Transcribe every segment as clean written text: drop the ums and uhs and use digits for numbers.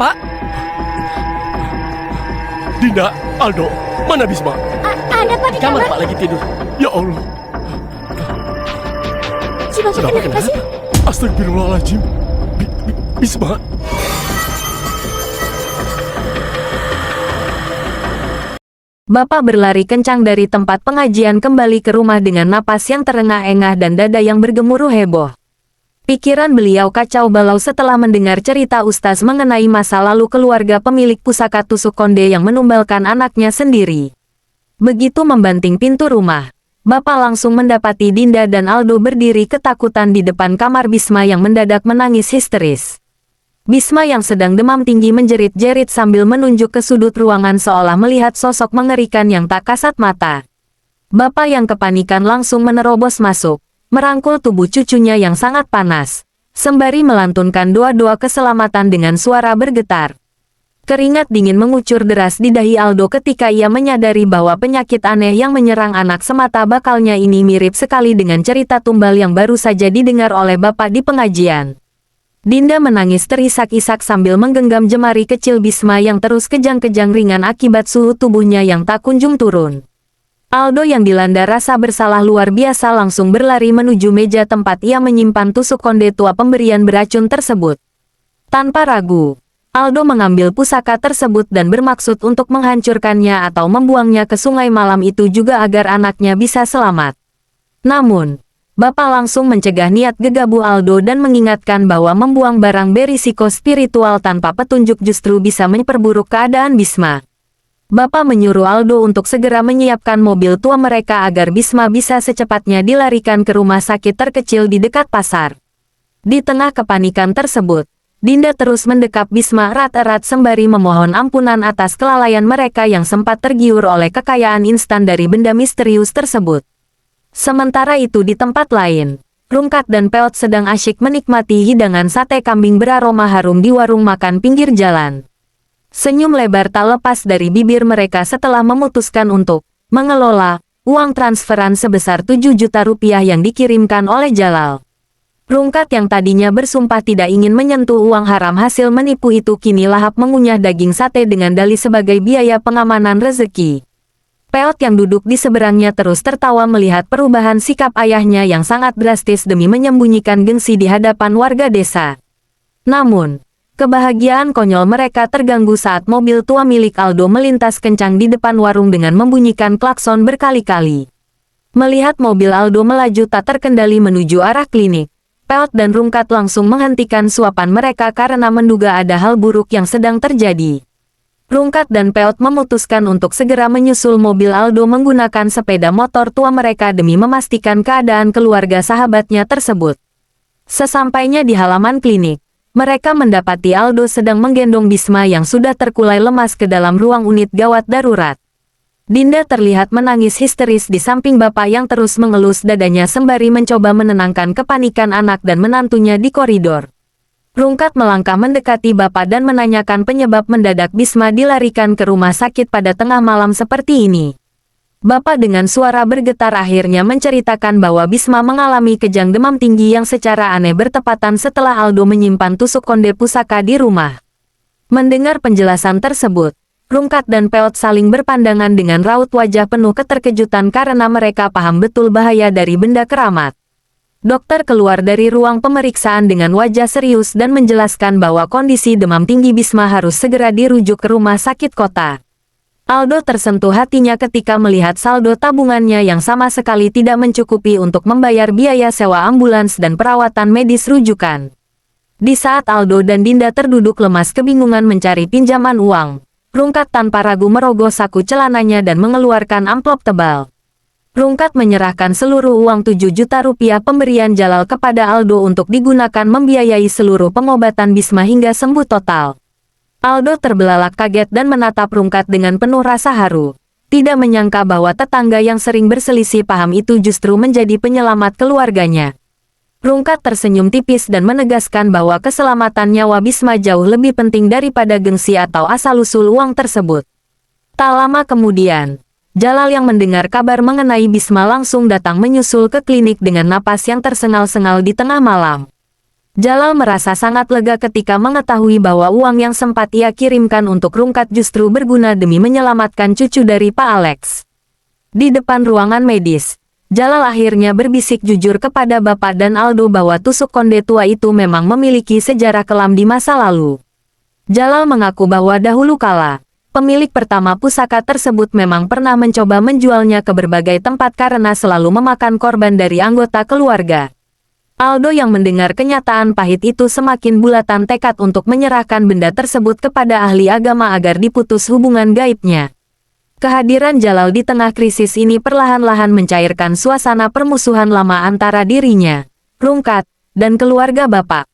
Bapak? Dinda, Aldo, mana Bisma? Ada Pak di Kamar kamar. Pak lagi tidur. Ya Allah, Si Bapak kenapa sih? astagfirullahaladzim. Bisma, Bapak berlari kencang dari tempat pengajian kembali ke rumah dengan napas yang terengah-engah dan dada yang bergemuruh heboh. Pikiran beliau kacau balau setelah mendengar cerita Ustaz mengenai masa lalu keluarga pemilik pusaka tusuk konde yang menumbalkan anaknya sendiri. Begitu membanting pintu rumah, Bapak langsung mendapati Dinda dan Aldo berdiri ketakutan di depan kamar Bisma yang mendadak menangis histeris. Bisma yang sedang demam tinggi menjerit-jerit sambil menunjuk ke sudut ruangan seolah melihat sosok mengerikan yang tak kasat mata. Bapak yang kepanikan langsung menerobos masuk, merangkul tubuh cucunya yang sangat panas, sembari melantunkan doa-doa keselamatan dengan suara bergetar. Keringat dingin mengucur deras di dahi Aldo ketika ia menyadari bahwa penyakit aneh yang menyerang anak semata bakalnya ini mirip sekali dengan cerita tumbal yang baru saja didengar oleh Bapak di pengajian. Dinda menangis terisak-isak sambil menggenggam jemari kecil Bisma yang terus kejang-kejang ringan akibat suhu tubuhnya yang tak kunjung turun. Aldo yang dilanda rasa bersalah luar biasa langsung berlari menuju meja tempat ia menyimpan tusuk konde tua pemberian beracun tersebut. Tanpa ragu, Aldo mengambil pusaka tersebut dan bermaksud untuk menghancurkannya atau membuangnya ke sungai malam itu juga agar anaknya bisa selamat. Namun, Bapak langsung mencegah niat gegabah Aldo dan mengingatkan bahwa membuang barang berisiko spiritual tanpa petunjuk justru bisa memperburuk keadaan Bisma. Bapak menyuruh Aldo untuk segera menyiapkan mobil tua mereka agar Bisma bisa secepatnya dilarikan ke rumah sakit terkecil di dekat pasar. Di tengah kepanikan tersebut, Dinda terus mendekap Bisma erat-erat sembari memohon ampunan atas kelalaian mereka yang sempat tergiur oleh kekayaan instan dari benda misterius tersebut. Sementara itu di tempat lain, Rungkat dan Peot sedang asyik menikmati hidangan sate kambing beraroma harum di warung makan pinggir jalan. Senyum lebar tak lepas dari bibir mereka setelah memutuskan untuk mengelola uang transferan sebesar 7 juta rupiah yang dikirimkan oleh Jalal. Rungkat yang tadinya bersumpah tidak ingin menyentuh uang haram hasil menipu itu kini lahap mengunyah daging sate dengan dalih sebagai biaya pengamanan rezeki. Peot yang duduk di seberangnya terus tertawa melihat perubahan sikap ayahnya yang sangat drastis demi menyembunyikan gengsi di hadapan warga desa. Namun, kebahagiaan konyol mereka terganggu saat mobil tua milik Aldo melintas kencang di depan warung dengan membunyikan klakson berkali-kali. Melihat mobil Aldo melaju tak terkendali menuju arah klinik, Peot dan Rungkat langsung menghentikan suapan mereka karena menduga ada hal buruk yang sedang terjadi. Rungkat dan Peot memutuskan untuk segera menyusul mobil Aldo menggunakan sepeda motor tua mereka demi memastikan keadaan keluarga sahabatnya tersebut. Sesampainya di halaman klinik, mereka mendapati Aldo sedang menggendong Bisma yang sudah terkulai lemas ke dalam ruang unit gawat darurat. Dinda terlihat menangis histeris di samping Bapak yang terus mengelus dadanya sembari mencoba menenangkan kepanikan anak dan menantunya di koridor. Rungkat melangkah mendekati Bapak dan menanyakan penyebab mendadak Bisma dilarikan ke rumah sakit pada tengah malam seperti ini. Bapak dengan suara bergetar akhirnya menceritakan bahwa Bisma mengalami kejang demam tinggi yang secara aneh bertepatan setelah Aldo menyimpan tusuk konde pusaka di rumah. Mendengar penjelasan tersebut, Rungkat dan Peot saling berpandangan dengan raut wajah penuh keterkejutan karena mereka paham betul bahaya dari benda keramat. Dokter keluar dari ruang pemeriksaan dengan wajah serius dan menjelaskan bahwa kondisi demam tinggi Bisma harus segera dirujuk ke rumah sakit kota. Aldo tersentuh hatinya ketika melihat saldo tabungannya yang sama sekali tidak mencukupi untuk membayar biaya sewa ambulans dan perawatan medis rujukan. Di saat Aldo dan Dinda terduduk lemas kebingungan mencari pinjaman uang, Rungkat tanpa ragu merogoh saku celananya dan mengeluarkan amplop tebal. Rungkat menyerahkan seluruh uang 7 juta rupiah pemberian Jalal kepada Aldo untuk digunakan membiayai seluruh pengobatan Bisma hingga sembuh total. Aldo terbelalak kaget dan menatap Rungkat dengan penuh rasa haru. Tidak menyangka bahwa tetangga yang sering berselisih paham itu justru menjadi penyelamat keluarganya. Rungkat tersenyum tipis dan menegaskan bahwa keselamatan nyawa Bisma jauh lebih penting daripada gengsi atau asal-usul uang tersebut. Tak lama kemudian, Jalal yang mendengar kabar mengenai Bisma langsung datang menyusul ke klinik dengan napas yang tersengal-sengal di tengah malam. Jalal merasa sangat lega ketika mengetahui bahwa uang yang sempat ia kirimkan untuk Rungkat justru berguna demi menyelamatkan cucu dari Pak Alex. Di depan ruangan medis, Jalal akhirnya berbisik jujur kepada Bapak dan Aldo bahwa tusuk konde tua itu memang memiliki sejarah kelam di masa lalu. Jalal mengaku bahwa dahulu kala, pemilik pertama pusaka tersebut memang pernah mencoba menjualnya ke berbagai tempat karena selalu memakan korban dari anggota keluarga. Aldo yang mendengar kenyataan pahit itu semakin bulatan tekad untuk menyerahkan benda tersebut kepada ahli agama agar diputus hubungan gaibnya. Kehadiran Jalal di tengah krisis ini perlahan-lahan mencairkan suasana permusuhan lama antara dirinya, Rungkat, dan keluarga Bapak.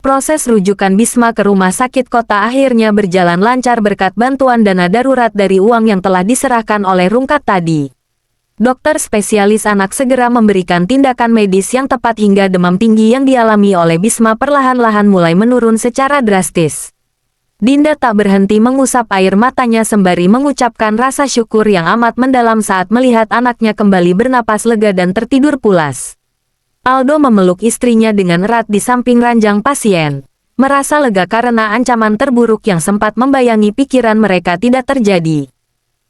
Proses rujukan Bisma ke rumah sakit kota akhirnya berjalan lancar berkat bantuan dana darurat dari uang yang telah diserahkan oleh Rungkat tadi. Dokter spesialis anak segera memberikan tindakan medis yang tepat hingga demam tinggi yang dialami oleh Bisma perlahan-lahan mulai menurun secara drastis. Dinda tak berhenti mengusap air matanya sembari mengucapkan rasa syukur yang amat mendalam saat melihat anaknya kembali bernapas lega dan tertidur pulas. Aldo memeluk istrinya dengan erat di samping ranjang pasien, merasa lega karena ancaman terburuk yang sempat membayangi pikiran mereka tidak terjadi.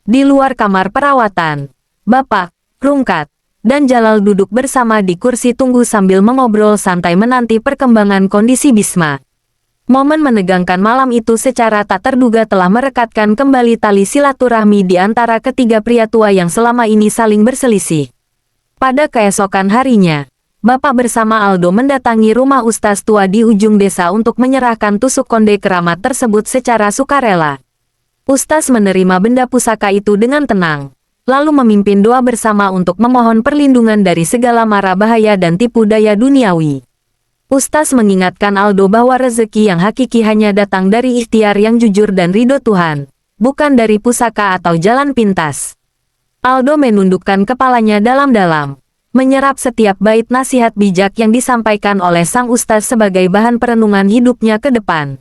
Di luar kamar perawatan, Bapak, Rungkat, dan Jalal duduk bersama di kursi tunggu sambil mengobrol santai menanti perkembangan kondisi Bisma. Momen menegangkan malam itu secara tak terduga telah merekatkan kembali tali silaturahmi di antara ketiga pria tua yang selama ini saling berselisih. Pada keesokan harinya, Bapak bersama Aldo mendatangi rumah ustaz tua di ujung desa untuk menyerahkan tusuk konde keramat tersebut secara sukarela. Ustaz menerima benda pusaka itu dengan tenang, lalu memimpin doa bersama untuk memohon perlindungan dari segala mara bahaya dan tipu daya duniawi. Ustaz mengingatkan Aldo bahwa rezeki yang hakiki hanya datang dari ikhtiar yang jujur dan ridho Tuhan, bukan dari pusaka atau jalan pintas. Aldo menundukkan kepalanya dalam-dalam, menyerap setiap bait nasihat bijak yang disampaikan oleh sang ustaz sebagai bahan perenungan hidupnya ke depan.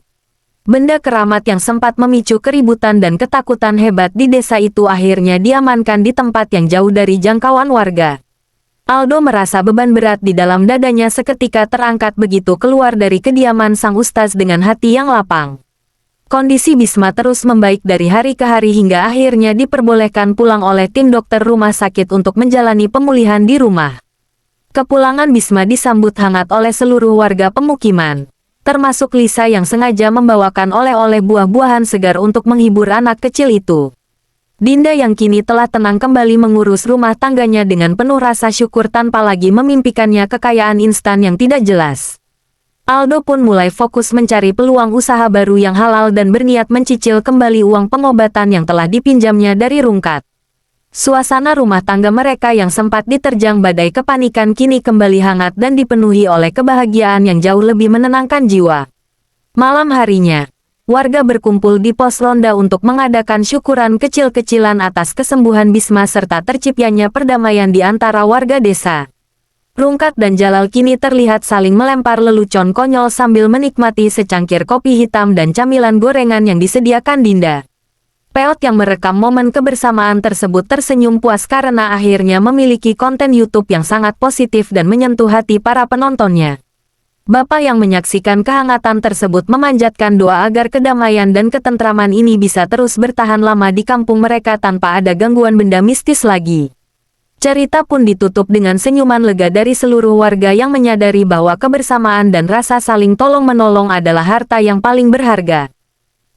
Benda keramat yang sempat memicu keributan dan ketakutan hebat di desa itu akhirnya diamankan di tempat yang jauh dari jangkauan warga. Aldo merasa beban berat di dalam dadanya seketika terangkat begitu keluar dari kediaman sang ustaz dengan hati yang lapang. Kondisi Bisma terus membaik dari hari ke hari hingga akhirnya diperbolehkan pulang oleh tim dokter rumah sakit untuk menjalani pemulihan di rumah. Kepulangan Bisma disambut hangat oleh seluruh warga pemukiman, termasuk Lisa yang sengaja membawakan oleh-oleh buah-buahan segar untuk menghibur anak kecil itu. Dinda yang kini telah tenang kembali mengurus rumah tangganya dengan penuh rasa syukur tanpa lagi memimpikannya kekayaan instan yang tidak jelas. Aldo pun mulai fokus mencari peluang usaha baru yang halal dan berniat mencicil kembali uang pengobatan yang telah dipinjamnya dari Rungkat. Suasana rumah tangga mereka yang sempat diterjang badai kepanikan kini kembali hangat dan dipenuhi oleh kebahagiaan yang jauh lebih menenangkan jiwa. Malam harinya, warga berkumpul di pos ronda untuk mengadakan syukuran kecil-kecilan atas kesembuhan Bisma serta terciptanya perdamaian di antara warga desa. Rungkat dan Jalal kini terlihat saling melempar lelucon konyol sambil menikmati secangkir kopi hitam dan camilan gorengan yang disediakan Dinda. Peot yang merekam momen kebersamaan tersebut tersenyum puas karena akhirnya memiliki konten YouTube yang sangat positif dan menyentuh hati para penontonnya. Bapak yang menyaksikan kehangatan tersebut memanjatkan doa agar kedamaian dan ketentraman ini bisa terus bertahan lama di kampung mereka tanpa ada gangguan benda mistis lagi. Cerita pun ditutup dengan senyuman lega dari seluruh warga yang menyadari bahwa kebersamaan dan rasa saling tolong-menolong adalah harta yang paling berharga.